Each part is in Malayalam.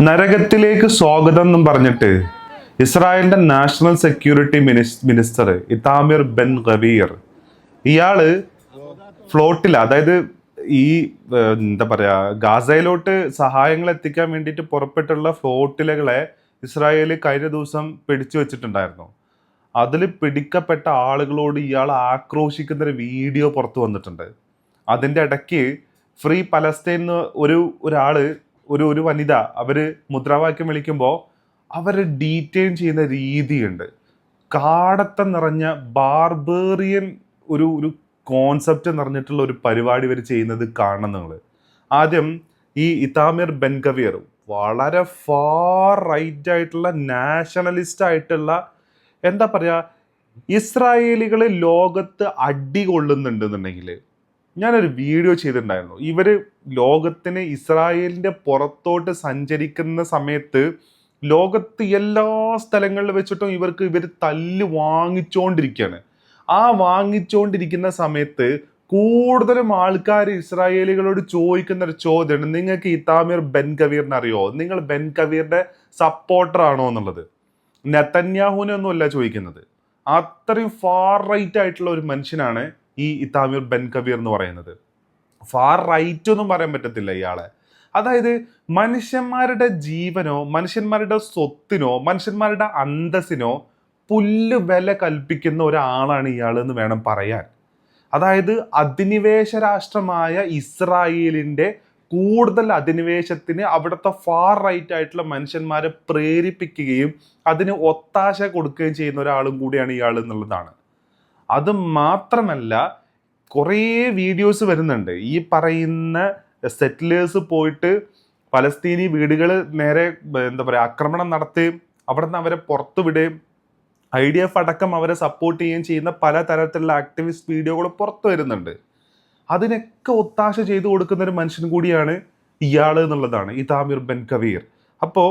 നരകത്തിലേക്ക് സ്വാഗതം എന്നും പറഞ്ഞിട്ട് ഇസ്രായേലിന്റെ national security minister ഇതാമിർ Ben Gvir ഇയാള് ഫ്ലോട്ടിൽ, അതായത് ഈ എന്താ പറയാ, ഗാസയിലോട്ട് സഹായങ്ങൾ എത്തിക്കാൻ വേണ്ടിയിട്ട് പുറപ്പെട്ടുള്ള ഫ്ലോട്ടിലുകളെ ഇസ്രായേൽ കഴിഞ്ഞ ദിവസം പിടിച്ചു വെച്ചിട്ടുണ്ടായിരുന്നു. അതിൽ പിടിക്കപ്പെട്ട ആളുകളോട് ഇയാൾ ആക്രോശിക്കുന്ന ഒരു വീഡിയോ പുറത്തു വന്നിട്ടുണ്ട്. അതിൻ്റെ ഇടയ്ക്ക് ഫ്രീ പലസ്തീൻ ഒരാള് ഒരു വനിത അവര് മുദ്രാവാക്യം വിളിക്കുമ്പോൾ അവരെ ഡീറ്റെയിൻ ചെയ്യുന്ന രീതിയുണ്ട്. കാടത്തം നിറഞ്ഞ ബാർബേറിയൻ ഒരു കോൺസെപ്റ്റ് നിറഞ്ഞിട്ടുള്ള ഒരു പരിപാടി ഇവർ ചെയ്യുന്നത് കാണണം നിങ്ങൾ. ആദ്യം ഈ ഇതാമിർ ബെൻ ഗവീർ വളരെ ഫാർ റൈറ്റ് ആയിട്ടുള്ള നാഷണലിസ്റ്റ് ആയിട്ടുള്ള, എന്താ പറയുക, ഇസ്രായേലികൾ ലോകത്ത് അടികൊള്ളുന്നുണ്ടെന്നുണ്ടെങ്കിൽ ഞാനൊരു വീഡിയോ ചെയ്തിട്ടുണ്ടായിരുന്നു. ഇവര് ലോകത്തിന് ഇസ്രായേലിന്റെ പുറത്തോട്ട് സഞ്ചരിക്കുന്ന സമയത്ത് ലോകത്ത് എല്ലാ സ്ഥലങ്ങളിൽ വെച്ചിട്ടും ഇവർ തല്ല് വാങ്ങിച്ചുകൊണ്ടിരിക്കുകയാണ്. ആ വാങ്ങിച്ചുകൊണ്ടിരിക്കുന്ന സമയത്ത് കൂടുതലും ആൾക്കാർ ഇസ്രായേലികളോട് ചോദിക്കുന്ന ഒരു ചോദ്യമാണ്, നിങ്ങൾക്ക് ഇതാമിർ ബെൻ ഗവീറിനെ അറിയോ? നിങ്ങൾ ബെൻ ഗവീറിന്റെ സപ്പോർട്ടർ ആണോ എന്നുള്ളത്. നെതന്യാഹുവിനെ ഒന്നുമല്ല ചോദിക്കുന്നത്. അത്രയും ഫാർ റൈറ്റ് ആയിട്ടുള്ള ഒരു മനുഷ്യനാണ് ഈ ഇതാമിർ ബെൻ ഗവീർ എന്ന് പറയുന്നത്. ഫാർ റൈറ്റ് ഒന്നും പറയാൻ പറ്റത്തില്ല ഇയാളെ. അതായത് മനുഷ്യന്മാരുടെ ജീവനോ മനുഷ്യന്മാരുടെ സ്വത്തിനോ മനുഷ്യന്മാരുടെ അന്തസ്സിനോ പുല്ല് വില കൽപ്പിക്കുന്ന ഒരാളാണ് ഇയാൾ എന്ന് വേണം പറയാൻ. അതായത് അധിനിവേശ രാഷ്ട്രമായ ഇസ്രായേലിന്റെ കൂടുതൽ അധിനിവേശത്തിന് അവിടുത്തെ ഫാർ റൈറ്റ് ആയിട്ടുള്ള മനുഷ്യന്മാരെ പ്രേരിപ്പിക്കുകയും അതിന് ഒത്താശ കൊടുക്കുകയും ചെയ്യുന്ന ഒരാളും കൂടിയാണ് ഇയാൾ എന്നുള്ളതാണ്. അത് മാത്രമല്ല, കുറേ വീഡിയോസ് വരുന്നുണ്ട്. ഈ പറയുന്ന സെറ്റിലേഴ്സ് പോയിട്ട് പലസ്തീനി വീടുകൾ നേരെ എന്താ പറയുക ആക്രമണം നടത്തുകയും അവിടെ നിന്ന് അവരെ പുറത്തു വിടുകയും IDF അടക്കം അവരെ സപ്പോർട്ട് ചെയ്യുകയും ചെയ്യുന്ന പലതരത്തിലുള്ള ആക്ടിവിസ്റ്റ് വീഡിയോകൾ പുറത്തു വരുന്നുണ്ട്. അതിനൊക്കെ ഒത്താശ ചെയ്തു കൊടുക്കുന്ന ഒരു മനുഷ്യൻ കൂടിയാണ് ഇയാൾ എന്നുള്ളതാണ് ഇതാമിർ ബെൻ ഗവീർ. അപ്പോൾ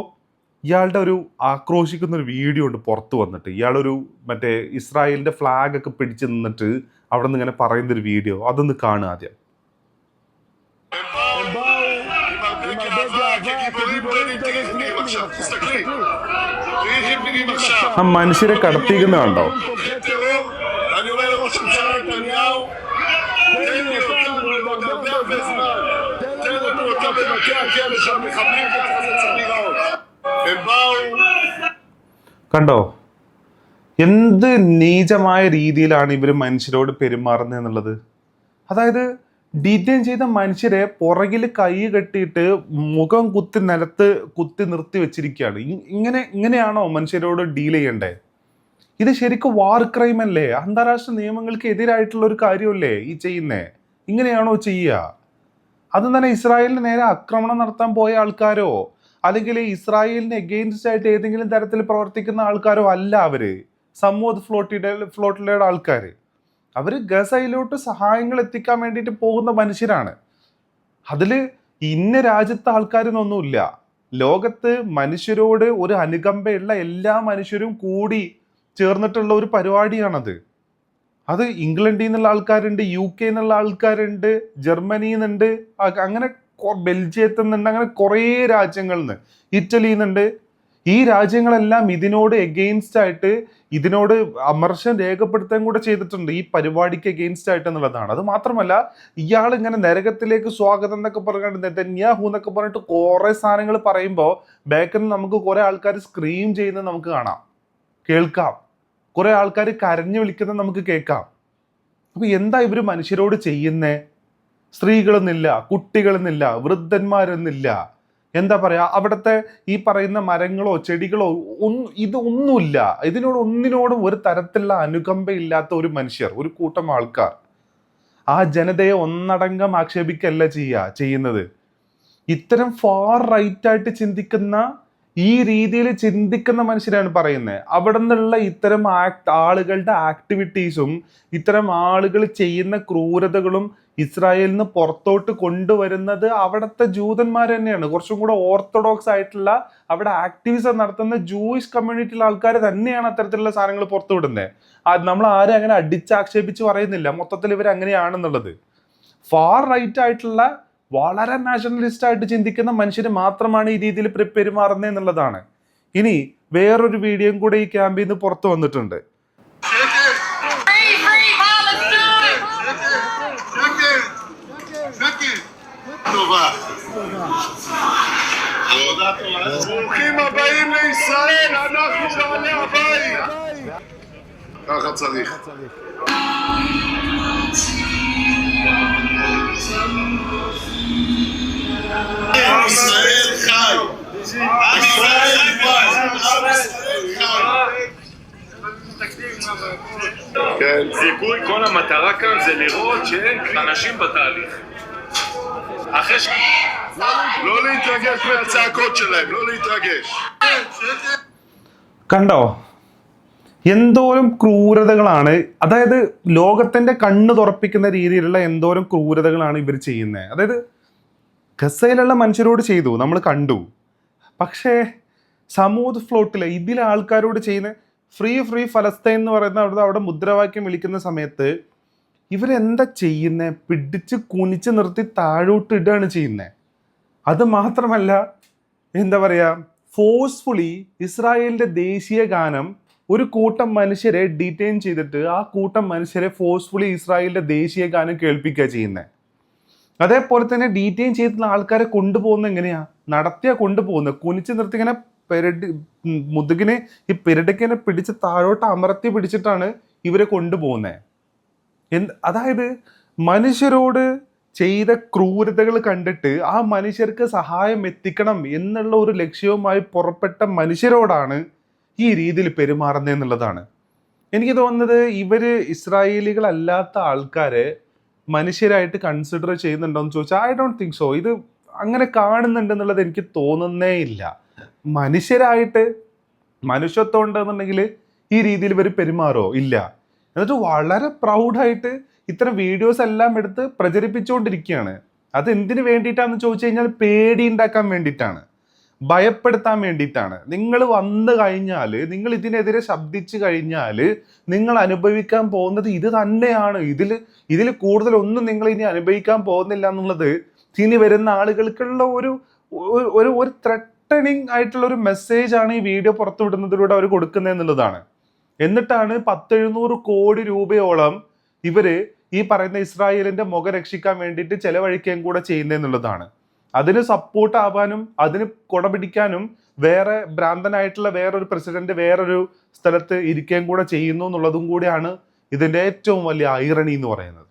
ഇയാളുടെ ഒരു ആക്രോശിക്കുന്ന ഒരു വീഡിയോ ഉണ്ട് പുറത്തു വന്നിട്ട്. ഇയാളൊരു മറ്റേ ഇസ്രായേലിന്റെ ഫ്ലാഗ് ഒക്കെ പിടിച്ചു നിന്നിട്ട് അവിടെ നിന്ന് ഇങ്ങനെ പറയുന്ന ഒരു വീഡിയോ, അതൊന്ന് കാണുക ആദ്യം. ആ മനുഷ്യരെ കടത്തിക്കുന്ന കണ്ടോ? കണ്ടോ എന്ത് നീചമായ രീതിയിലാണ് ഇവർ മനുഷ്യരോട് പെരുമാറുന്നത് എന്നുള്ളത്. അതായത് ഡിറ്റെയിൻ ചെയ്ത മനുഷ്യരെ പുറകിൽ കൈ കെട്ടിയിട്ട് മുഖം നിലത്ത് കുത്തി നിർത്തി വെച്ചിരിക്കുകയാണ്. ഇങ്ങനെയാണോ മനുഷ്യരോട് ഡീൽ ചെയ്യണ്ടേ? ഇത് ശരിക്കും വാർ ക്രൈം അല്ലേ? അന്താരാഷ്ട്ര നിയമങ്ങൾക്ക് എതിരായിട്ടുള്ള ഒരു കാര്യമല്ലേ ഈ ചെയ്യുന്നേ? ഇങ്ങനെയാണോ ചെയ്യുക? അതും തന്നെ ഇസ്രായേലിന് നേരെ ആക്രമണം നടത്താൻ പോയ ആൾക്കാരോ അല്ലെങ്കിൽ ഇസ്രായേലിന് എഗെയിൻസ്റ്റ് ആയിട്ട് ഏതെങ്കിലും തരത്തിൽ പ്രവർത്തിക്കുന്ന ആൾക്കാരോ അല്ല അവര്. സമൂഹ ഫ്ലോട്ടിലെ ആൾക്കാർ അവര് ഗസയിലോട്ട് സഹായങ്ങൾ എത്തിക്കാൻ വേണ്ടിയിട്ട് പോകുന്ന മനുഷ്യരാണ്. അതില് ഇന്ന രാജ്യത്തെ ആൾക്കാരെന്നൊന്നുമില്ല. ലോകത്ത് മനുഷ്യരോട് ഒരു അനുകമ്പയുള്ള എല്ലാ മനുഷ്യരും കൂടി ചേർന്നിട്ടുള്ള ഒരു പരിപാടിയാണത്. അത് ഇംഗ്ലണ്ടിൽ നിന്നുള്ള ആൾക്കാരുണ്ട്, UK എന്നുള്ള ആൾക്കാരുണ്ട്, ജർമ്മനിയിൽ നിന്നുണ്ട്, അങ്ങനെ ബെൽജിയത്തിൽ നിന്നുണ്ട്, അങ്ങനെ കുറേ രാജ്യങ്ങളിൽ നിന്ന്, ഇറ്റലിയിൽ നിന്നുണ്ട്. ഈ രാജ്യങ്ങളെല്ലാം ഇതിനോട് എഗെയിൻസ്റ്റ് ആയിട്ട് ഇതിനോട് അമർഷം രേഖപ്പെടുത്താൻ കൂടെ ചെയ്തിട്ടുണ്ട്, ഈ പരിപാടിക്ക് എഗെയിൻസ്റ്റ് ആയിട്ട് എന്നുള്ളതാണ്. അത് മാത്രമല്ല, ഇയാൾ ഇങ്ങനെ നരകത്തിലേക്ക് സ്വാഗതം എന്നൊക്കെ പറഞ്ഞിട്ട് നെതന്യാഹു എന്നൊക്കെ പറഞ്ഞിട്ട് കുറെ സാധനങ്ങൾ പറയുമ്പോൾ ബാക്കിൽ നിന്ന് നമുക്ക് കുറെ ആൾക്കാർ സ്ക്രീം ചെയ്യുന്നത് നമുക്ക് കാണാം, കേൾക്കാം. കുറെ ആൾക്കാർ കരഞ്ഞു വിളിക്കുന്നത് നമുക്ക് കേൾക്കാം. അപ്പൊ എന്താ ഇവര് മനുഷ്യരോട് ചെയ്യുന്നേ? സ്ത്രീകളെന്നില്ല, കുട്ടികളെന്നില്ല, വൃദ്ധന്മാരെന്നില്ല, എന്താ പറയാ, അവിടുത്തെ ഈ പറയുന്ന മരങ്ങളോ ചെടികളോ ഇതൊന്നുമില്ല. ഒന്നിനോടും ഒരു തരത്തിലുള്ള അനുകമ്പയില്ലാത്ത ഒരു മനുഷ്യർ, ഒരു കൂട്ടം ആൾക്കാർ ആ ജനതയെ ഒന്നടങ്കം ആക്ഷേപിക്കല്ല ചെയ്യുന്നത്. ഇത്തരം ഫാർ റൈറ്റ് ആയിട്ട് ചിന്തിക്കുന്ന, ഈ രീതിയിൽ ചിന്തിക്കുന്ന മനുഷ്യരാണ് പറയുന്നത്. അവിടെ നിന്നുള്ള ഇത്തരം ആളുകളുടെ ആക്ടിവിറ്റീസും ഇത്തരം ആളുകൾ ചെയ്യുന്ന ക്രൂരതകളും ഇസ്രായേലിന് പുറത്തോട്ട് കൊണ്ടുവരുന്നത് അവിടുത്തെ ജൂതന്മാർ തന്നെയാണ്. കുറച്ചും കൂടെ ഓർത്തഡോക്സ് ആയിട്ടുള്ള അവിടെ ആക്ടിവിസം നടത്തുന്ന ജൂയിഷ് കമ്മ്യൂണിറ്റിയിലെ ആൾക്കാർ തന്നെയാണ് അത്തരത്തിലുള്ള സാധനങ്ങൾ പുറത്തു വിടുന്നത്. നമ്മൾ ആരും അങ്ങനെ അടിച്ചാക്ഷേപിച്ച് പറയുന്നില്ല, മൊത്തത്തിൽ ഇവർ അങ്ങനെയാണെന്നുള്ളത്. ഫാർ റൈറ്റ് ആയിട്ടുള്ള വളരെ നാഷണലിസ്റ്റ് ആയിട്ട് ചിന്തിക്കുന്ന മനുഷ്യന് മാത്രമാണ് ഈ രീതിയിൽ പെരുമാറുന്നത് എന്നുള്ളതാണ്. ഇനി വേറൊരു വീഡിയോയും കൂടെ ഈ ക്യാമ്പിൽ നിന്ന് പുറത്തു വന്നിട്ടുണ്ട്. ברוכים הבאים לישראל, אנחנו בעלי הבית. ככה צריך. ישראל חי. ישראל חי. זיכוי, כל המטרה כאן זה לראות שאין אנשים בתהליך. אחרי ש... לא להתרגש מהצעקות שלהם, לא להתרגש. കണ്ടോ, എന്തോരം ക്രൂരതകളാണ്, അതായത് ലോകത്തിന്റെ കണ്ണ് തുറപ്പിക്കുന്ന രീതിയിലുള്ള എന്തോരം ക്രൂരതകളാണ് ഇവർ ചെയ്യുന്നത്. അതായത് ഗസയിലുള്ള മനുഷ്യരോട് ചെയ്തു, നമ്മൾ കണ്ടു. പക്ഷേ സമൂത് ഫ്ലോട്ടിലെ ഇതിലെ ആൾക്കാരോട് ചെയ്യുന്ന ഫ്രീ ഫ്രീ ഫലസ്തീൻ എന്ന് പറയുന്ന അവിടെ മുദ്രാവാക്യം വിളിക്കുന്ന സമയത്ത് ഇവരെന്താ ചെയ്യുന്നത്? പിടിച്ച് കുനിച്ച് നിർത്തി താഴോട്ട് ഇടുകയാണ് ചെയ്യുന്നത്. അത് മാത്രമല്ല, എന്താ പറയുക, ഫോഴ്സ്ഫുള്ളി ഇസ്രായേലിന്റെ ദേശീയ ഗാനം ഒരു കൂട്ടം മനുഷ്യരെ ഡീറ്റെയിൻ ചെയ്തിട്ട് ആ കൂട്ടം മനുഷ്യരെ ഫോഴ്സ്ഫുള്ളി ഇസ്രായേലിന്റെ ദേശീയ ഗാനം കേൾപ്പിക്കുക ചെയ്യുന്നത്. അതേപോലെ തന്നെ ഡീറ്റെയിൻ ചെയ്തിട്ടുള്ള ആൾക്കാരെ കൊണ്ടുപോകുന്നത് എങ്ങനെയാ? നടത്തിയാ കൊണ്ടുപോകുന്നത് കുനിച്ച് നിർത്തി ഇങ്ങനെ മുതുകിനെ ഈ പെരടിക്കിനെ പിടിച്ച് താഴോട്ട് അമർത്തി പിടിച്ചിട്ടാണ് ഇവരെ കൊണ്ടുപോകുന്നത്. അതായത് മനുഷ്യരോട് ചെയ്ത ക്രൂരതകൾ കണ്ടിട്ട് ആ മനുഷ്യർക്ക് സഹായം എത്തിക്കണം എന്നുള്ള ഒരു ലക്ഷ്യവുമായി പുറപ്പെട്ട മനുഷ്യരോടാണ് ഈ രീതിയിൽ പെരുമാറുന്നത് എന്നുള്ളതാണ്. എനിക്ക് തോന്നുന്നത് ഇവര് ഇസ്രായേലികളല്ലാത്ത ആൾക്കാരെ മനുഷ്യരായിട്ട് കൺസിഡർ ചെയ്യുന്നുണ്ടോയെന്ന് ചോദിച്ചാൽ ഐ ഡോണ്ട് തിങ്ക് സോ. ഇത് അങ്ങനെ കാണുന്നുണ്ടെന്നുള്ളത് എനിക്ക് തോന്നുന്നേ ഇല്ല. മനുഷ്യരായിട്ട് മനുഷ്യത്വം ഉണ്ടെന്നുണ്ടെങ്കിൽ ഈ രീതിയിൽ ഇവർ പെരുമാറോ? ഇല്ല. എന്നിട്ട് വളരെ പ്രൗഡായിട്ട് ഇത്തരം വീഡിയോസ് എല്ലാം എടുത്ത് പ്രചരിപ്പിച്ചുകൊണ്ടിരിക്കുകയാണ്. അത് എന്തിനു വേണ്ടിയിട്ടാണെന്ന് ചോദിച്ചു കഴിഞ്ഞാൽ പേടി ഉണ്ടാക്കാൻ വേണ്ടിയിട്ടാണ്, ഭയപ്പെടുത്താൻ വേണ്ടിയിട്ടാണ്. നിങ്ങൾ വന്നു കഴിഞ്ഞാൽ, നിങ്ങൾ ഇതിനെതിരെ ശബ്ദിച്ചു കഴിഞ്ഞാൽ നിങ്ങൾ അനുഭവിക്കാൻ പോകുന്നത് ഇത് തന്നെയാണ്. ഇതിൽ കൂടുതലൊന്നും നിങ്ങൾ ഇനി അനുഭവിക്കാൻ പോകുന്നില്ല എന്നുള്ളത് ഇനി വരുന്ന ആളുകൾക്കുള്ള ഒരു ത്രെട്ടണിങ് ആയിട്ടുള്ള ഒരു മെസ്സേജാണ് ഈ വീഡിയോ പുറത്തുവിടുന്നതിലൂടെ അവർ കൊടുക്കുന്നത് എന്നുള്ളതാണ്. എന്നിട്ടാണ് 100-700 കോടി രൂപയോളം ഇവര് ഈ പറയുന്ന ഇസ്രായേലിന്റെ മുഖം രക്ഷിക്കാൻ വേണ്ടിയിട്ട് ചെലവഴിക്കുകയും കൂടെ ചെയ്യുന്നതെന്നുള്ളതാണ്. അതിന് സപ്പോർട്ട് ആവാനും അതിന് കൊടപിടിക്കാനും വേറെ ഭ്രാന്തനായിട്ടുള്ള വേറൊരു പ്രസിഡന്റ് വേറൊരു സ്ഥലത്ത് ഇരിക്കുകയും കൂടെ ചെയ്യുന്നു എന്നുള്ളതും കൂടിയാണ് ഇതിന്റെ ഏറ്റവും വലിയ ഐറണി എന്ന് പറയുന്നത്.